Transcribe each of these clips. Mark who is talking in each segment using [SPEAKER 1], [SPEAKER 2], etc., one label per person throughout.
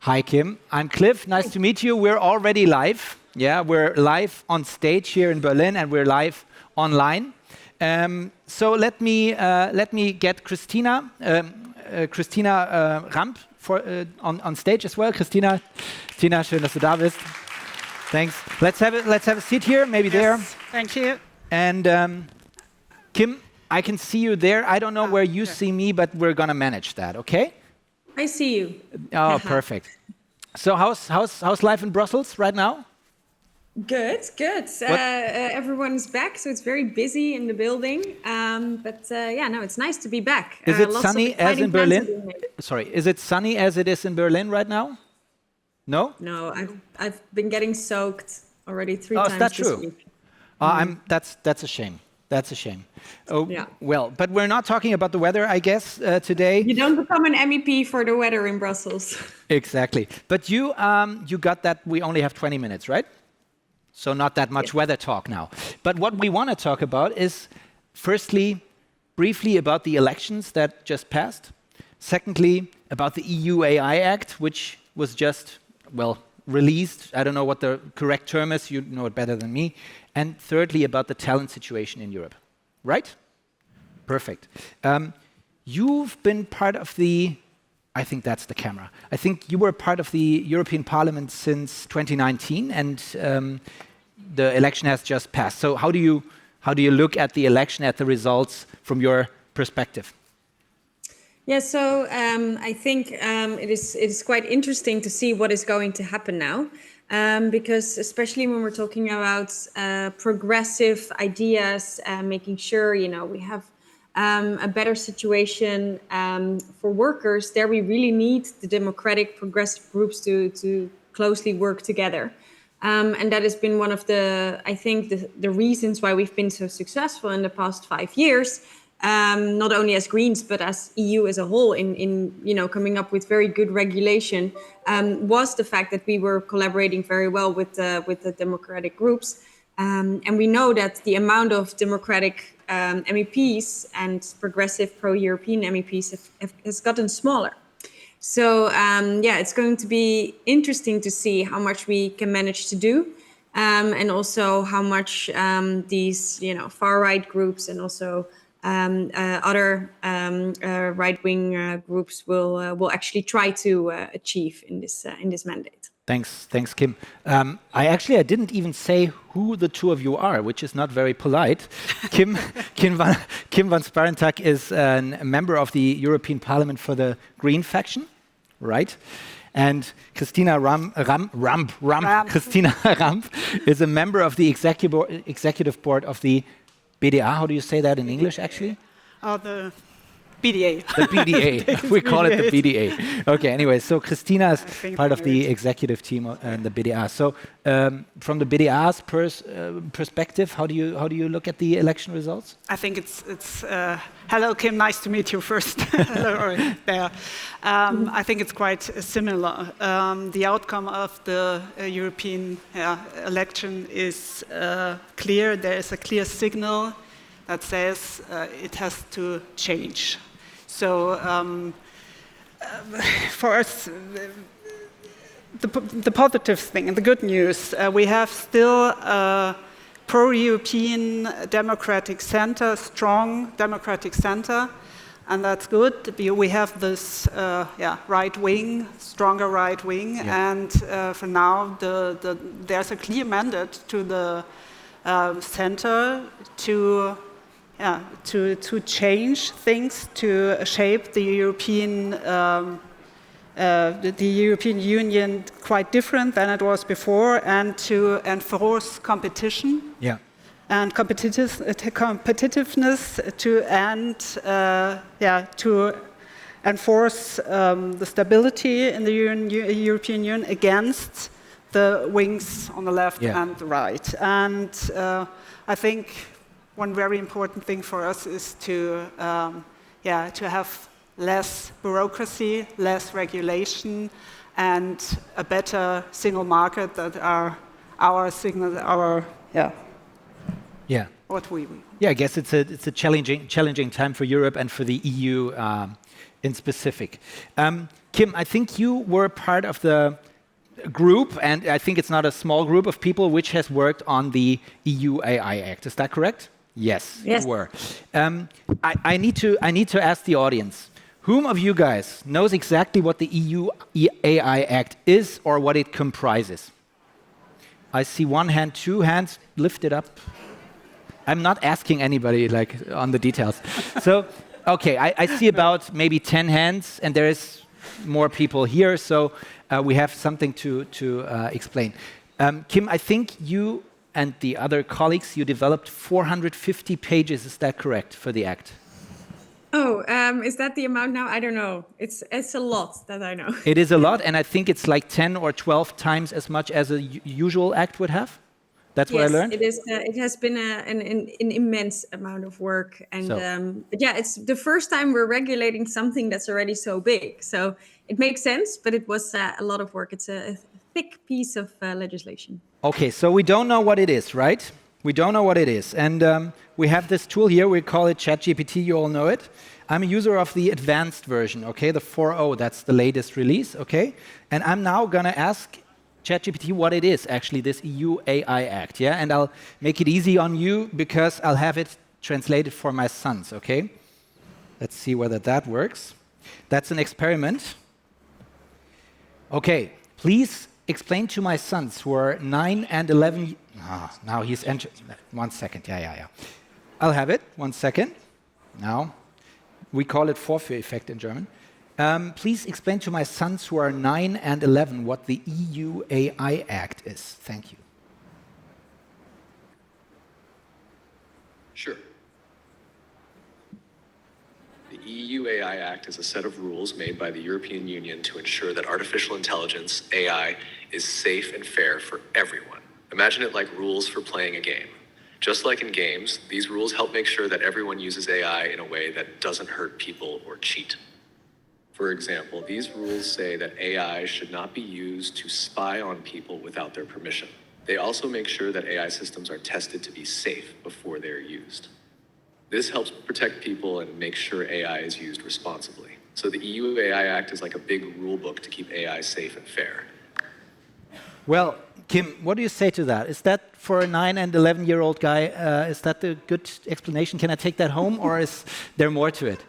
[SPEAKER 1] Hi, Kim. I'm Cliff. Nice to meet you. We're already live. Yeah, we're live on stage here in Berlin, and we're live online. So let me get Christina Ramp on stage as well. Christina, schön, dass du da bist. Thanks. Let's have a seat here, maybe there.
[SPEAKER 2] Thank you.
[SPEAKER 1] And Kim, I can see you there. I don't know where you see me, but we're gonna manage that. Okay?
[SPEAKER 3] I see you.
[SPEAKER 1] Oh, perfect. So how's life in Brussels right now?
[SPEAKER 3] Good. Everyone's back, so it's very busy in the building. It's nice to be back.
[SPEAKER 1] Is it sunny as in Berlin? Sorry, is it sunny as it is in Berlin right now? No?
[SPEAKER 3] No, I've been getting soaked already 3 times
[SPEAKER 1] is that
[SPEAKER 3] this
[SPEAKER 1] true?
[SPEAKER 3] week.
[SPEAKER 1] That's a shame. That's a shame. Oh,
[SPEAKER 3] Yeah.
[SPEAKER 1] well, but we're not talking about the weather, I guess, today.
[SPEAKER 3] You don't become an MEP for the weather in Brussels.
[SPEAKER 1] Exactly. But you got that we only have 20 minutes, right? So not that much weather talk now. But what we want to talk about is, firstly, briefly about the elections that just passed. Secondly, about the EU AI Act, which was just, released. I don't know what the correct term is. You know it better than me. And thirdly, about the talent situation in Europe. Right? Perfect. You've been part of I think that's the camera. I think you were part of the European Parliament since 2019, and the election has just passed. So how do you look at the election, at the results from your perspective?
[SPEAKER 3] Yeah, so I think it is quite interesting to see what is going to happen now, because especially when we're talking about progressive ideas, making sure we have a better situation for workers. There, we really need the democratic progressive groups to closely work together, and that has been one of the reasons why we've been so successful in the past 5 years. Not only as Greens, but as EU as a whole in coming up with very good regulation, was the fact that we were collaborating very well with the democratic groups. And we know that the amount of democratic MEPs and progressive pro-European MEPs has gotten smaller. So it's going to be interesting to see how much we can manage to do. And also how much these far-right groups and also other right-wing groups will actually try to achieve in this mandate.
[SPEAKER 1] Thanks, Kim. I didn't even say who the two of you are, which is not very polite. Kim van Sparentak is a member of the European Parliament for the Green faction, right? And Christina Ramp is a member of the executive board of the BDA. How do you say that in English, actually?
[SPEAKER 2] The BDA.
[SPEAKER 1] The BDA. We call it the BDA. Okay, anyway, so Christina is part of the executive team and the BDA. So from the BDA's perspective, how do you look at the election results?
[SPEAKER 2] I think it's hello, Kim, nice to meet you first. Hello, there. I think it's quite similar. The outcome of the European election is clear. There is a clear signal that says it has to change. So for us, the positive thing and the good news, we have still a pro-European democratic center, strong democratic center, and that's good. We have this right wing, stronger right wing, and for now there's a clear mandate to the center to change things, to shape the European Union quite different than it was before, and to enforce competition and competitiveness, to enforce the stability in the European Union against the wings on the left and the right. And I think one very important thing for us is to have less bureaucracy, less regulation, and a better single market that are our signal, what we.
[SPEAKER 1] Yeah, I guess it's a challenging time for Europe and for the EU in specific. Kim, I think you were part of the group, and I think it's not a small group of people, which has worked on the EU AI Act. Is that correct? Yes,
[SPEAKER 3] Yes.
[SPEAKER 1] you were. I need to ask the audience, whom of you guys knows exactly what the EU AI Act is or what it comprises? I see one hand, two hands lifted up. I'm not asking anybody like on the details. So, okay, I see about maybe 10 hands, and there is more people here, so we have something to explain. Kim, I think you and the other colleagues, you developed 450 pages, is that correct, for the Act?
[SPEAKER 3] Oh, is that the amount now? I don't know. It's a lot that I know.
[SPEAKER 1] It is a lot, and I think it's like 10 or 12 times as much as a usual Act would have? That's what I learned?
[SPEAKER 3] It is. It has been an immense amount of work, and but yeah, it's the first time we're regulating something that's already so big. So it makes sense, but it was a lot of work. It's a thick piece of legislation.
[SPEAKER 1] Okay, so we don't know what it is, right? We don't know what it is, and we have this tool here. We call it ChatGPT. You all know it. I'm a user of the advanced version. Okay, the 4.0. That's the latest release. Okay, and I'm now gonna ask ChatGPT what it is, actually, this EU AI Act, yeah? And I'll make it easy on you because I'll have it translated for my sons, okay? Let's see whether that works. That's an experiment. Okay, please explain to my sons who are 9 and 11... now he's entering... 1 second, yeah. I'll have it, 1 second. Now, we call it Vorführeffekt in German. Please explain to my sons who are 9 and 11 what the EU AI Act is. Thank you.
[SPEAKER 4] Sure. The EU AI Act is a set of rules made by the European Union to ensure that artificial intelligence, AI, is safe and fair for everyone. Imagine it like rules for playing a game. Just like in games, these rules help make sure that everyone uses AI in a way that doesn't hurt people or cheat. For example, these rules say that AI should not be used to spy on people without their permission. They also make sure that AI systems are tested to be safe before they're used. This helps protect people and make sure AI is used responsibly. So the EU AI Act is like a big rule book to keep AI safe and fair.
[SPEAKER 1] Well, Kim, what do you say to that? Is that for a 9 and 11-year-old guy, is that a good explanation? Can I take that home, or is there more to it?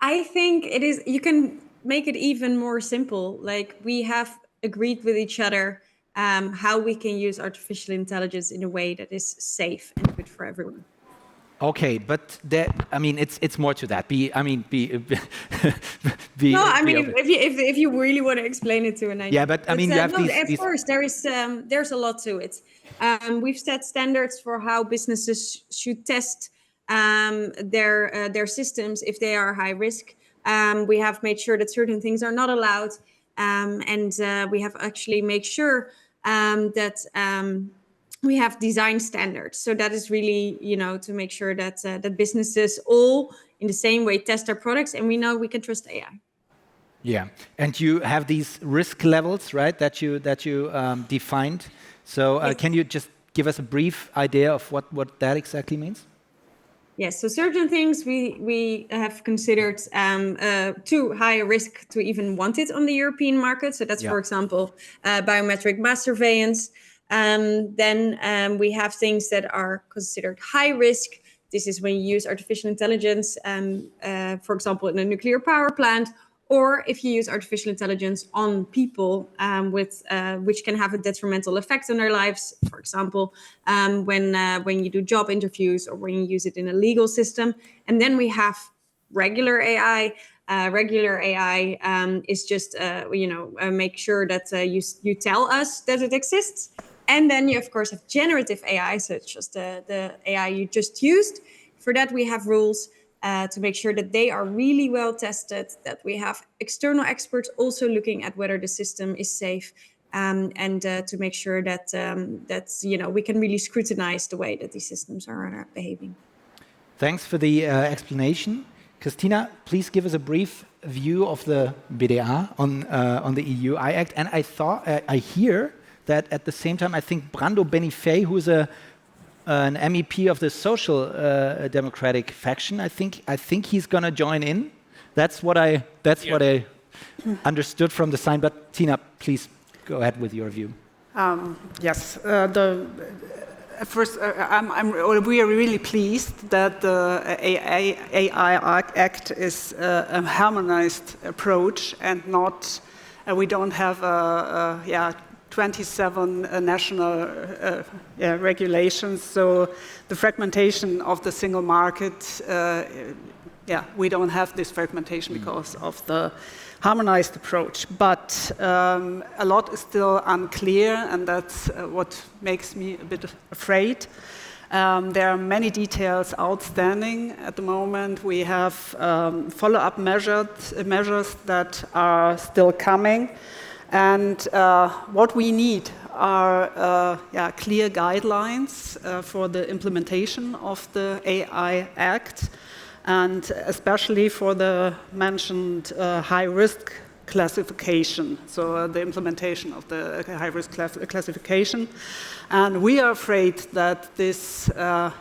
[SPEAKER 3] I think it is. You can make it even more simple. Like, we have agreed with each other how we can use artificial intelligence in a way that is safe and good for everyone.
[SPEAKER 1] Okay, but I mean, it's more to that. Be
[SPEAKER 3] No, I mean, if you really want to explain it to a 9-year-old.
[SPEAKER 1] Yeah, but I mean, you have
[SPEAKER 3] of course, there's a lot to it. We've set standards for how businesses should test their systems if they are high risk. We have made sure that certain things are not allowed, and we have actually made sure that we have design standards. So that is really, to make sure that that businesses all in the same way test their products, and we know we can trust AI.
[SPEAKER 1] Yeah, and you have these risk levels, right? That you defined. So
[SPEAKER 3] Yes.
[SPEAKER 1] Can you just give us a brief idea of what that exactly means?
[SPEAKER 3] Yes, so certain things we have considered too high a risk to even want it on the European market. So that's, for example, biometric mass surveillance. Then we have things that are considered high risk. This is when you use artificial intelligence, for example, in a nuclear power plant, or if you use artificial intelligence on people which can have a detrimental effect on their lives. For example, when you do job interviews or when you use it in a legal system. And then we have regular AI. Regular AI is just make sure that you tell us that it exists. And then you, of course, have generative AI, so it's just the AI you just used. For that, we have rules to make sure that they are really well tested, that we have external experts also looking at whether the system is safe, and to make sure that we can really scrutinize the way that these systems are behaving.
[SPEAKER 1] Thanks for the explanation. Christina, please give us a brief view of the BDA on the EU AI Act. And I hear that at the same time, I think Brando Benifei, who's an MEP of the Social Democratic faction, I think he's going to join in. That's what I understood from the sign. But Tina, please go ahead with your view.
[SPEAKER 2] Yes. First, we are really pleased that the AI Act is a harmonized approach and not, we don't have 27 national regulations. So the fragmentation of the single market, we don't have this fragmentation because of the harmonized approach, but a lot is still unclear, and that's what makes me a bit afraid. There are many details outstanding at the moment. We have follow-up measures that are still coming, and what we need are clear guidelines for the implementation of the AI Act, and especially for the mentioned high-risk classification, so the implementation of the high-risk classification. And we are afraid that this, the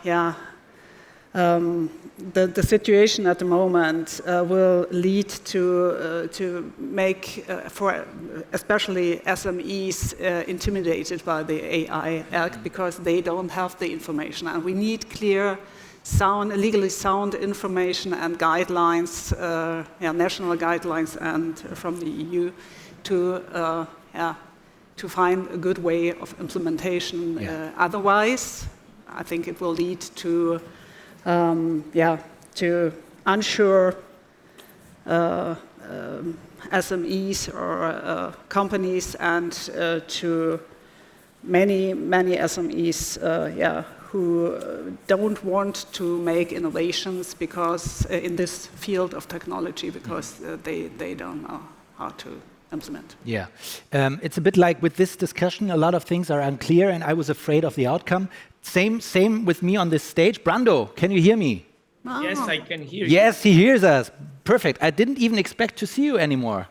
[SPEAKER 2] situation at the moment will lead to make, for especially SMEs, intimidated by the AI Act because they don't have the information. And we need clear, legally sound information and guidelines, national guidelines and from the EU to find a good way of implementation. Otherwise, I think it will lead to unsure SMEs or companies and to many SMEs, who don't want to make innovations because in this field of technology because they don't know how to implement.
[SPEAKER 1] Yeah, it's a bit like with this discussion, a lot of things are unclear and I was afraid of the outcome. Same with me on this stage. Brando, can you hear me?
[SPEAKER 5] Yes, I can hear you.
[SPEAKER 1] Yes, he hears us. Perfect. I didn't even expect to see you anymore.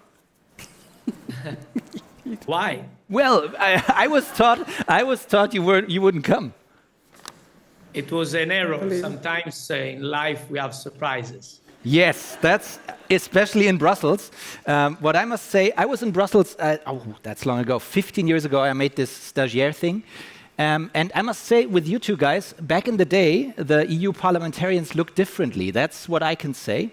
[SPEAKER 5] Why?
[SPEAKER 1] Well, I was taught you wouldn't come.
[SPEAKER 5] It was an error. Sometimes in life we have surprises.
[SPEAKER 1] Yes, that's especially in Brussels. What I must say, I was in Brussels, that's long ago, 15 years ago, I made this stagiaire thing. And I must say, with you two guys, back in the day, the EU parliamentarians looked differently. That's what I can say.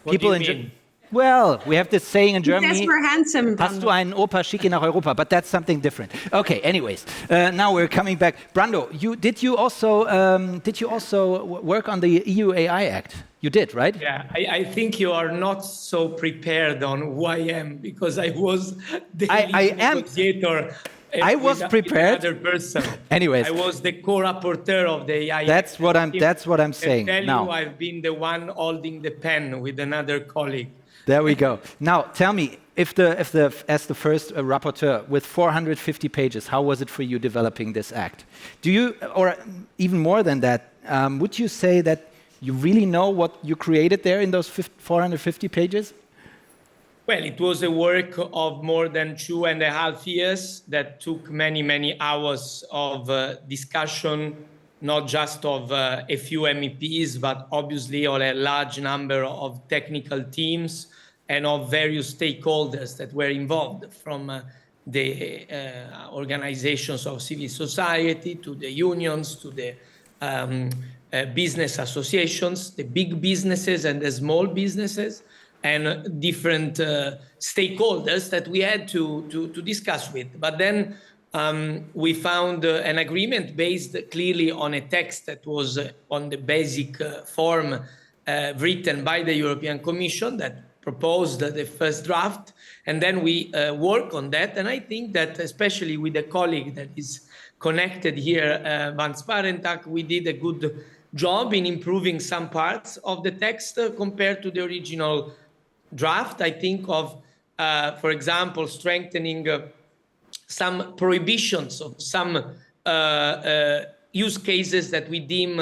[SPEAKER 5] What do you mean?
[SPEAKER 1] Well, we have this saying in Germany.
[SPEAKER 3] Yes, we're handsome.
[SPEAKER 1] Hast du einen Opa, schicke nach Europa? But that's something different. Okay, anyways, now we're coming back. Brando, did you also work on the EU AI Act? You did, right?
[SPEAKER 5] Yeah, I think you are not so prepared on who I am because I was the negotiator.
[SPEAKER 1] I was prepared.
[SPEAKER 5] With another person.
[SPEAKER 1] Anyways,
[SPEAKER 5] I was the co-rapporteur of the AI.
[SPEAKER 1] That's what I'm saying.
[SPEAKER 5] I tell
[SPEAKER 1] now,
[SPEAKER 5] you, I've been the one holding the pen with another colleague.
[SPEAKER 1] There we go. Now, tell me, as the first rapporteur with 450 pages, how was it for you developing this act? Do you, or even more than that, would you say that you really know what you created there in those 450 pages?
[SPEAKER 5] Well, it was a work of more than 2.5 years that took many hours of discussion, not just of a few MEPs, but obviously of a large number of technical teams and of various stakeholders that were involved, from the organizations of civil society to the unions to the business associations, the big businesses and the small businesses, and different stakeholders that we had to discuss with. But then we found an agreement based clearly on a text that was on the basic form written by the European Commission that proposed the first draft. And then we work on that. And I think that especially with a colleague that is connected here, Van Sparentak, we did a good job in improving some parts of the text compared to the original draft. I think of, for example, strengthening some prohibitions of some use cases that we deem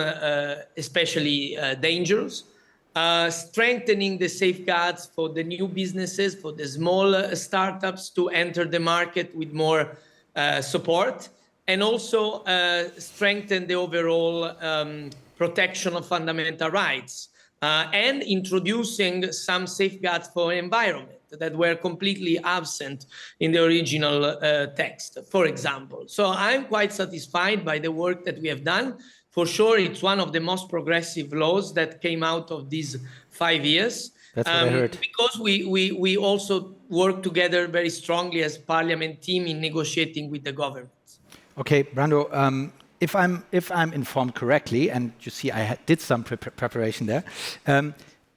[SPEAKER 5] especially dangerous, strengthening the safeguards for the new businesses, for the small startups to enter the market with more support, and also strengthen the overall protection of fundamental rights, and introducing some safeguards for environment that were completely absent in the original text, for example. So I'm quite satisfied by the work that we have done. For sure, it's one of the most progressive laws that came out of these 5 years.
[SPEAKER 1] That's what I heard.
[SPEAKER 5] Because we also work together very strongly as Parliament team in negotiating with the governments.
[SPEAKER 1] Okay, Brando, if I'm informed correctly, and you see I did some preparation there,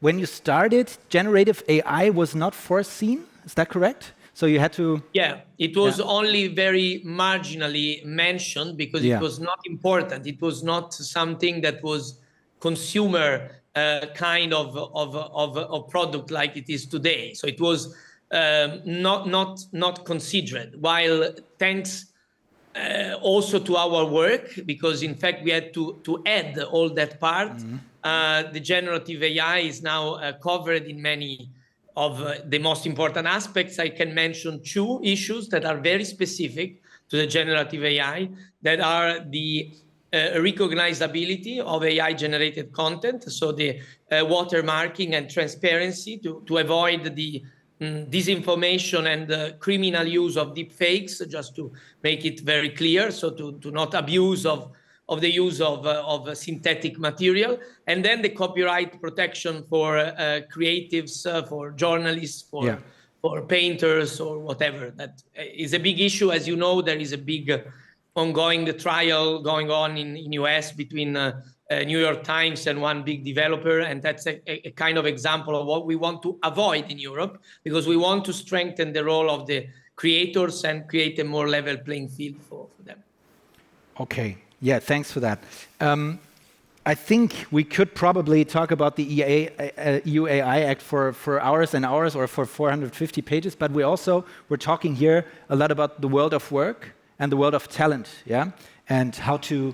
[SPEAKER 1] when you started, generative AI was not foreseen, is that correct? So you had to...
[SPEAKER 5] Yeah, it was only very marginally mentioned because it was not important. It was not something that was consumer kind of product like it is today. So it was not considered. While thanks also to our work, because in fact we had to add all that part. The generative AI is now covered in many of the most important aspects. I can mention 2 issues that are very specific to the generative AI, that are the recognizability of AI-generated content, so the watermarking and transparency to avoid the disinformation and the criminal use of deepfakes, just to make it very clear, so to not abuse of the use of synthetic material, and then the copyright protection for creatives, for journalists, for painters, or whatever. That is a big issue. As you know, there is a big ongoing trial going on in US between New York Times and one big developer, and that's a kind of example of what we want to avoid in Europe, because we want to strengthen the role of the creators and create a more level playing field for them.
[SPEAKER 1] Okay, yeah, thanks for that. I think we could probably talk about the EU AI Act for hours and hours, or for 450 pages, but we're talking here a lot about the world of work and the world of talent, yeah, and how to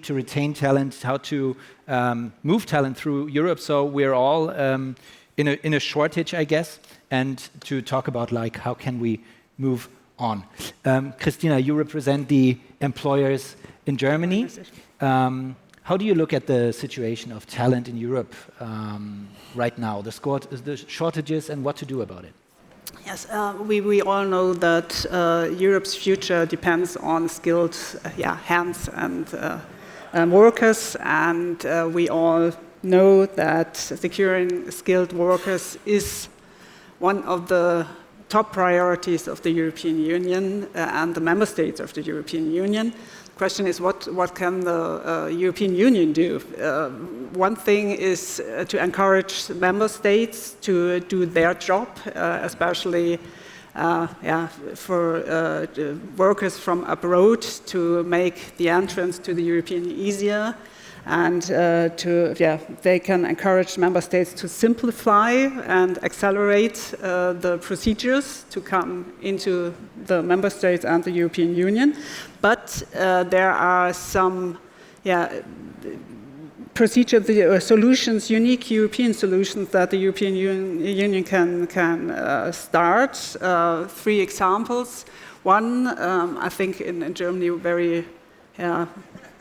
[SPEAKER 1] retain talent, how to move talent through Europe. So we're all in a shortage, I guess, and to talk about like how can we move on. Christina, you represent the employers in Germany. How do you look at the situation of talent in Europe right now, the shortages and what to do about it?
[SPEAKER 2] Yes, we all know that Europe's future depends on skilled hands and workers, and we all know that securing skilled workers is one of the top priorities of the European Union and the member states of the European Union. The question is, what can the European Union do? One thing is to encourage member states to do their job, especially for workers from abroad, to make the entrance to the European easier, and they can encourage member states to simplify and accelerate the procedures to come into the member states and the European Union. But there are some solutions, unique European solutions that the European Union can start. 3 examples. One, I think in Germany, very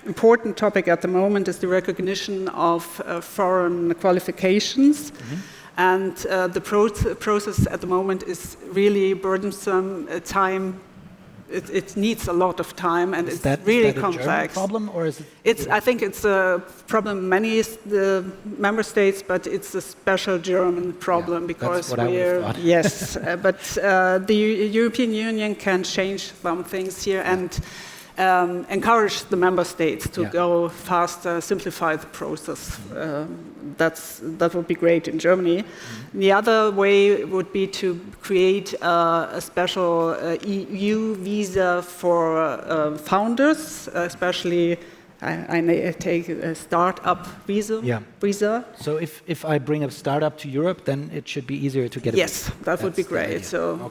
[SPEAKER 2] important topic at the moment is the recognition of foreign qualifications. And the process at the moment is really burdensome. It needs a lot of time, and it's really complex. Is that a German
[SPEAKER 1] problem, or is it?
[SPEAKER 2] I think it's a problem in many member states, but it's a special German problem because yes. But the European Union can change some things here and encourage the member states to go faster, simplify the process. That would be great in Germany. The other way would be to create a special EU visa for founders, especially I take a startup visa.
[SPEAKER 1] So if I bring a startup to Europe, then it should be easier to get a
[SPEAKER 2] visa. Yes, that would be great. So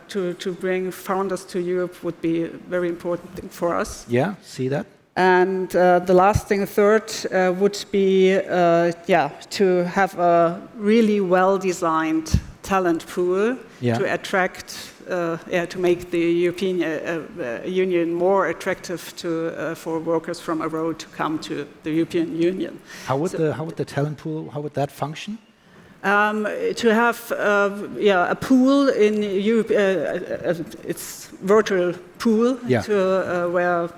[SPEAKER 2] to bring founders to Europe would be a very important thing for us.
[SPEAKER 1] Yeah, see that.
[SPEAKER 2] And the last thing, third, would be to have a really well-designed talent pool to attract, to make the European Union more attractive for workers from abroad to come to the European Union.
[SPEAKER 1] How would the talent pool, how would that function?
[SPEAKER 2] To have a pool in Europe, it's virtual pool where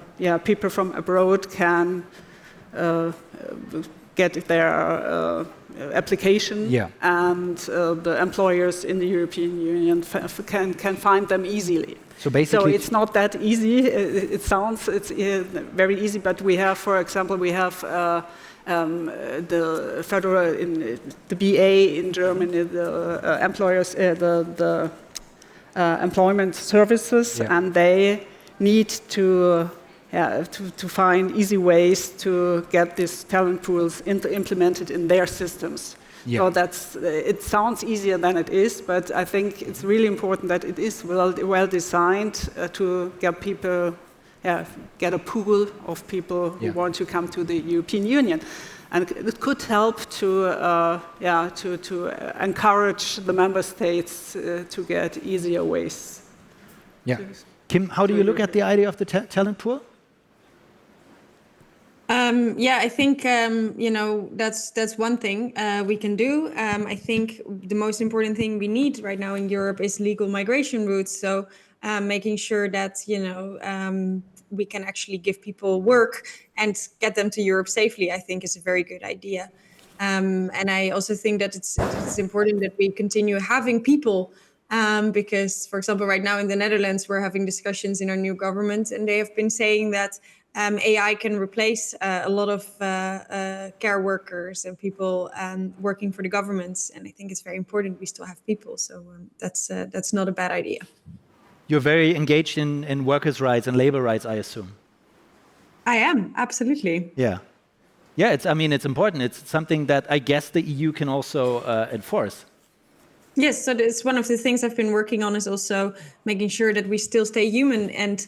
[SPEAKER 2] people from abroad can get their application, and the employers in the European Union can find them easily.
[SPEAKER 1] So basically,
[SPEAKER 2] it's not that easy. It sounds very easy, but we have, for example, the federal, the BA in Germany, the employers, the employment services, and they need to find easy ways to get these talent pools implemented in their systems. So it sounds easier than it is, but I think it's really important that it is well designed to get people, get a pool of people who want to come to the European Union. And it could help to encourage the member states to get easier ways.
[SPEAKER 1] Yeah. Kim, how do you look at the idea of the talent pool?
[SPEAKER 3] I think that's one thing we can do. I think the most important thing we need right now in Europe is legal migration routes. So making sure that we can actually give people work and get them to Europe safely, I think is a very good idea. And I also think that it's important that we continue having people. Because, for example, right now in the Netherlands, we're having discussions in our new government, and they have been saying that AI can replace a lot of care workers and people working for the governments. And I think it's very important we still have people. So that's not a bad idea.
[SPEAKER 1] You're very engaged in workers' rights and labor rights, I assume.
[SPEAKER 3] I am, absolutely.
[SPEAKER 1] Yeah. Yeah, it's important. It's something that I guess the EU can also enforce.
[SPEAKER 3] Yes, so it's one of the things I've been working on is also making sure that we still stay human, and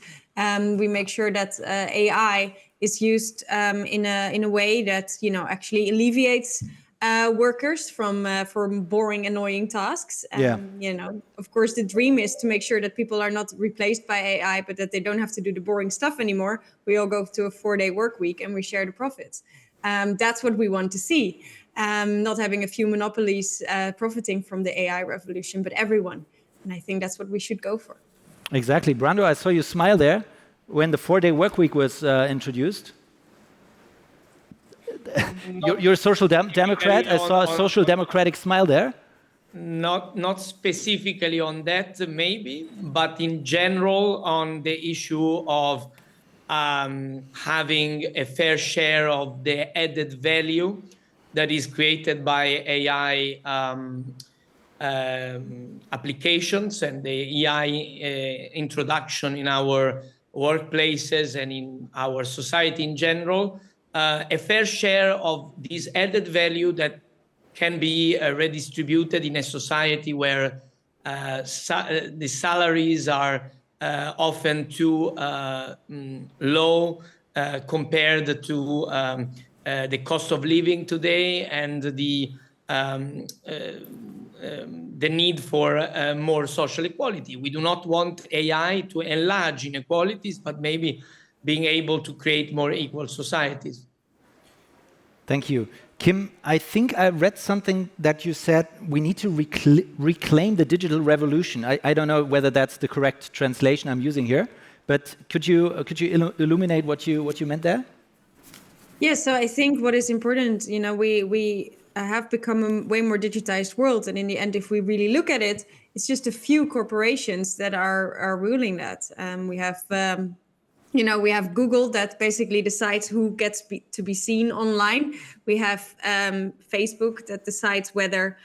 [SPEAKER 3] we make sure that AI is used in a way that actually alleviates workers from boring, annoying tasks. Of course, the dream is to make sure that people are not replaced by AI, but that they don't have to do the boring stuff anymore. We all go to a 4-day work week and we share the profits. That's what we want to see. Not having a few monopolies profiting from the AI revolution, but everyone. And I think that's what we should go for.
[SPEAKER 1] Exactly. Brando, I saw you smile there when the 4-day work week was introduced. You're a social democrat. I saw a social democratic smile there.
[SPEAKER 5] Not specifically on that, maybe, but in general on the issue of having a fair share of the added value that is created by AI applications and the AI introduction in our workplaces and in our society in general, a fair share of this added value that can be redistributed in a society where the salaries are often too low compared to the cost of living today and the need for more social equality. We do not want AI to enlarge inequalities, but maybe being able to create more equal societies.
[SPEAKER 1] Thank you. Kim, I think I read something that you said we need to reclaim the digital revolution. I don't know whether that's the correct translation I'm using here, but could you illuminate what you meant there?
[SPEAKER 3] Yes, so I think what is important, we have become a way more digitized world, and in the end, if we really look at it, it's just a few corporations that are ruling that. We have Google that basically decides who gets to be seen online. We have Facebook that decides whether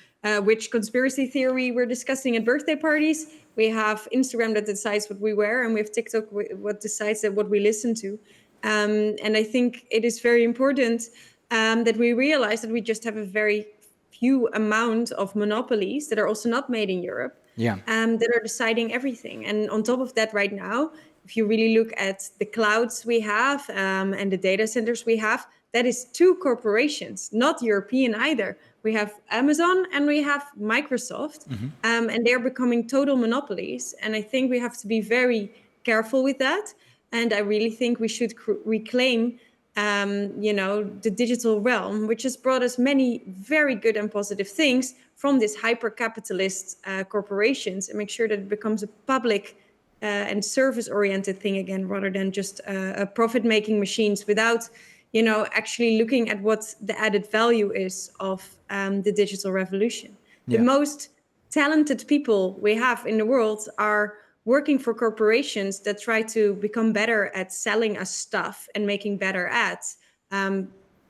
[SPEAKER 3] which conspiracy theory we're discussing at birthday parties. We have Instagram that decides what we wear, and we have TikTok what decides that what we listen to. And I think it is very important that we realize that we just have a very few amount of monopolies that are also not made in Europe, that are deciding everything. And on top of that, right now, if you really look at the clouds we have and the data centers we have, that is 2 corporations, not European either. We have Amazon and we have Microsoft, and they're becoming total monopolies. And I think we have to be very careful with that. And I really think we should reclaim, the digital realm, which has brought us many very good and positive things from this hyper-capitalist corporations, and make sure that it becomes a public and service-oriented thing again, rather than just a profit-making machines without, actually looking at what the added value is of the digital revolution.
[SPEAKER 1] Yeah.
[SPEAKER 3] The most talented people we have in the world are working for corporations that try to become better at selling us stuff and making better ads.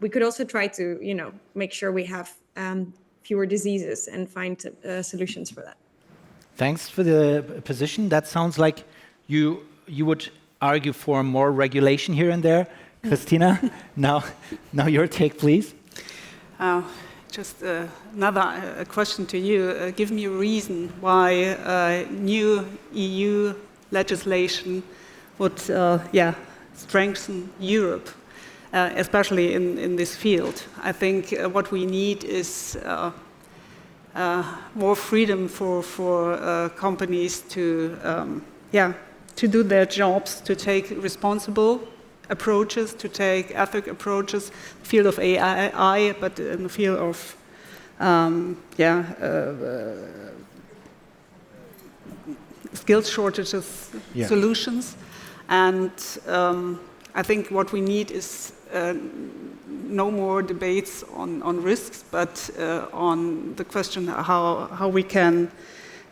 [SPEAKER 3] We could also try to, make sure we have fewer diseases and find solutions for that.
[SPEAKER 1] Thanks for the position. That sounds like you would argue for more regulation here and there. Christina, now your take, please.
[SPEAKER 2] Just another question to you. Give me a reason why new EU legislation would strengthen Europe, especially in this field. I think what we need is more freedom for companies to do their jobs, to take responsible approaches, to take ethical approaches, field of AI, but in the field of skills shortages, solutions. And I think what we need is no more debates on risks, but on the question how we can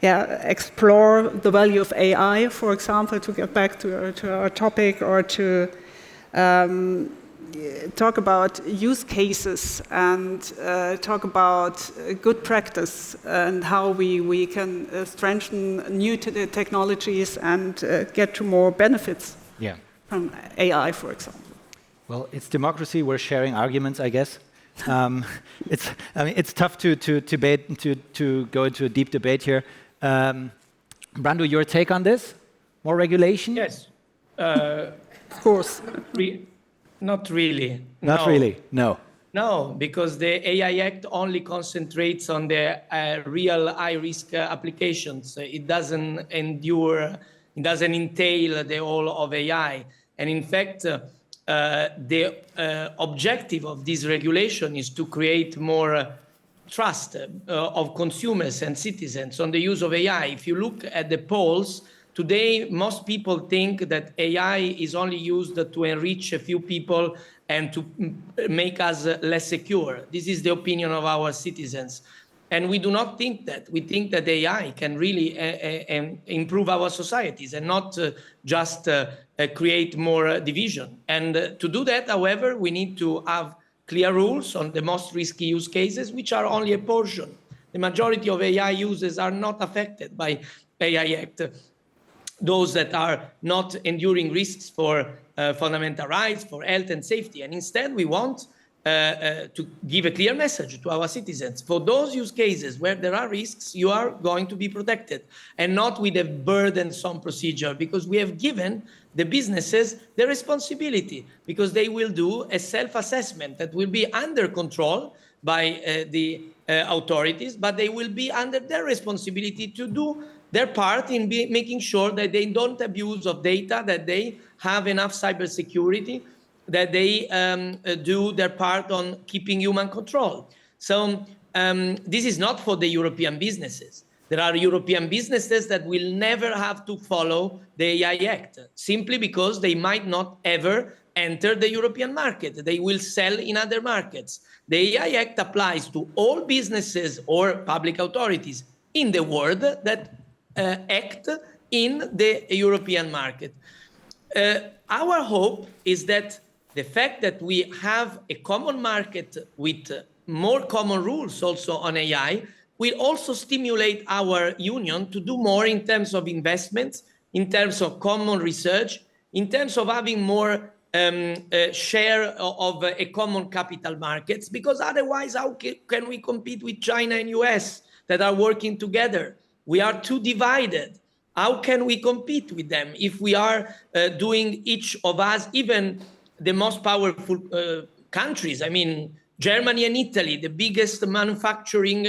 [SPEAKER 2] explore the value of AI, for example, to get back to our topic, or to talk about use cases and talk about good practice and how we can strengthen new technologies and get to more benefits from AI, for example.
[SPEAKER 1] Well, it's democracy. We're sharing arguments, I guess. It's tough to debate, to go into a deep debate here. Brando, your take on this? More regulation?
[SPEAKER 5] Yes.
[SPEAKER 2] Of course.
[SPEAKER 5] Not really.
[SPEAKER 1] Not really, no.
[SPEAKER 5] No, because the AI Act only concentrates on the real high-risk applications. It doesn't entail the whole of AI. And in fact, the objective of this regulation is to create more trust of consumers and citizens on the use of AI. If you look at the polls, today most people think that AI is only used to enrich a few people and to make us less secure. This is the opinion of our citizens. And we do not think that. We think that AI can really improve our societies and not just create more division. And to do that, however, we need to have clear rules on the most risky use cases, which are only a portion. The majority of AI users are not affected by AI Act. Those that are not enduring risks for fundamental rights, for health and safety. And instead, we want to give a clear message to our citizens. For those use cases where there are risks, you are going to be protected, and not with a burdensome procedure, because we have given the businesses the responsibility, because they will do a self-assessment that will be under control by the authorities, but they will be under their responsibility to do their part in making sure that they don't abuse of data, that they have enough cybersecurity, that they do their part on keeping human control. So this is not for the European businesses. There are European businesses that will never have to follow the AI Act, simply because they might not ever enter the European market. They will sell in other markets. The AI Act applies to all businesses or public authorities in the world that act in the European market. Our hope is that the fact that we have a common market with more common rules also on AI will also stimulate our union to do more in terms of investments, in terms of common research, in terms of having more share of a common capital markets, because otherwise how can we compete with China and US that are working together? We are too divided. How can we compete with them if we are doing each of us, even the most powerful countries? I mean, Germany and Italy, the biggest manufacturing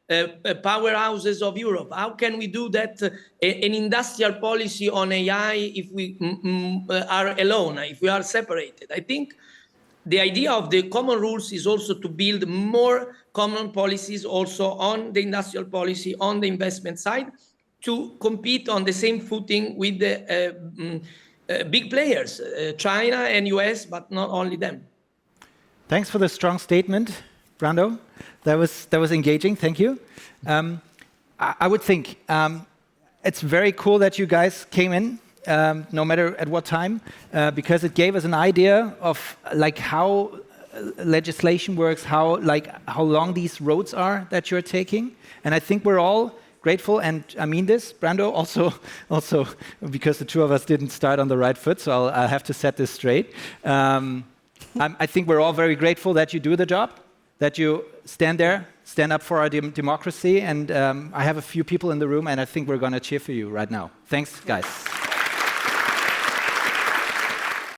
[SPEAKER 5] powerhouses of Europe. How can we do that, an industrial policy on AI, if we are alone, if we are separated? I think the idea of the common rules is also to build more common policies also on the industrial policy, on the investment side, to compete on the same footing with the big players, China and US, but not only them.
[SPEAKER 1] Thanks for the strong statement, Brando. That was engaging. Thank you. I would think it's very cool that you guys came in, no matter at what time, because it gave us an idea of like how legislation works, how long these roads are that you're taking, and I think we're all grateful, and I mean this, Brando, also because the two of us didn't start on the right foot, so I'll have to set this straight. I think we're all very grateful that you do the job, that you stand up for our democracy, and I have a few people in the room, and I think we're going to cheer for you right now. Thanks, guys.